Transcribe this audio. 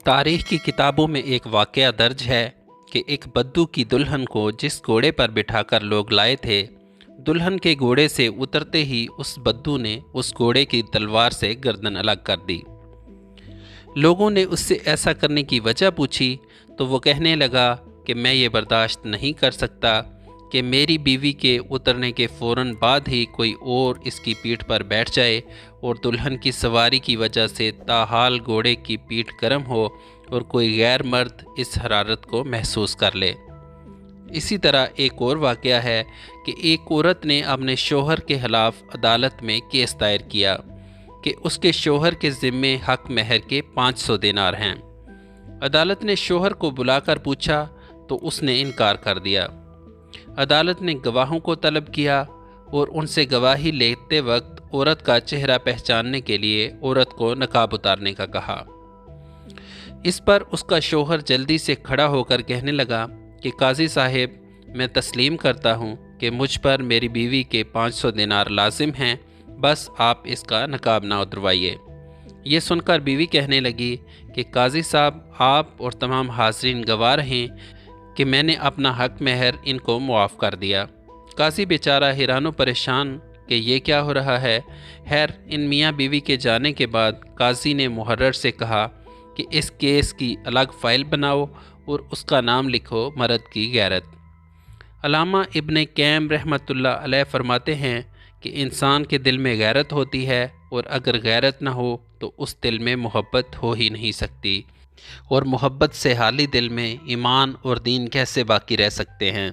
تاریخ کی کتابوں میں ایک واقعہ درج ہے کہ ایک بدو کی دلہن کو جس گھوڑے پر بٹھا کر لوگ لائے تھے، دلہن کے گھوڑے سے اترتے ہی اس بدو نے اس گھوڑے کی تلوار سے گردن الگ کر دی۔ لوگوں نے اس سے ایسا کرنے کی وجہ پوچھی تو وہ کہنے لگا کہ میں یہ برداشت نہیں کر سکتا کہ میری بیوی کے اترنے کے فوراً بعد ہی کوئی اور اس کی پیٹھ پر بیٹھ جائے اور دلہن کی سواری کی وجہ سے تاحال گھوڑے کی پیٹھ گرم ہو اور کوئی غیر مرد اس حرارت کو محسوس کر لے۔ اسی طرح ایک اور واقعہ ہے کہ ایک عورت نے اپنے شوہر کے خلاف عدالت میں کیس دائر کیا کہ اس کے شوہر کے ذمے حق مہر کے 500 دینار ہیں۔ عدالت نے شوہر کو بلا کر پوچھا تو اس نے انکار کر دیا۔ عدالت نے گواہوں کو طلب کیا اور ان سے گواہی لیتے وقت عورت کا چہرہ پہچاننے کے لیے عورت کو نقاب اتارنے کا کہا۔ اس پر اس کا شوہر جلدی سے کھڑا ہو کر کہنے لگا کہ قاضی صاحب، میں تسلیم کرتا ہوں کہ مجھ پر میری بیوی کے 500 دینار لازم ہیں، بس آپ اس کا نقاب نہ اتروائیے۔ یہ سن کر بیوی کہنے لگی کہ قاضی صاحب، آپ اور تمام حاضرین گواہ رہیں کہ میں نے اپنا حق مہر ان کو معاف کر دیا۔ قاضی بیچارہ حیران و پریشان کہ یہ کیا ہو رہا ہے۔ خیر، ان میاں بیوی کے جانے کے بعد قاضی نے محرر سے کہا کہ اس کیس کی الگ فائل بناؤ اور اس کا نام لکھو مرد کی غیرت۔ علامہ ابن قیم رحمۃ اللہ علیہ فرماتے ہیں کہ انسان کے دل میں غیرت ہوتی ہے، اور اگر غیرت نہ ہو تو اس دل میں محبت ہو ہی نہیں سکتی، اور محبت سے خالی دل میں ایمان اور دین کیسے باقی رہ سکتے ہیں۔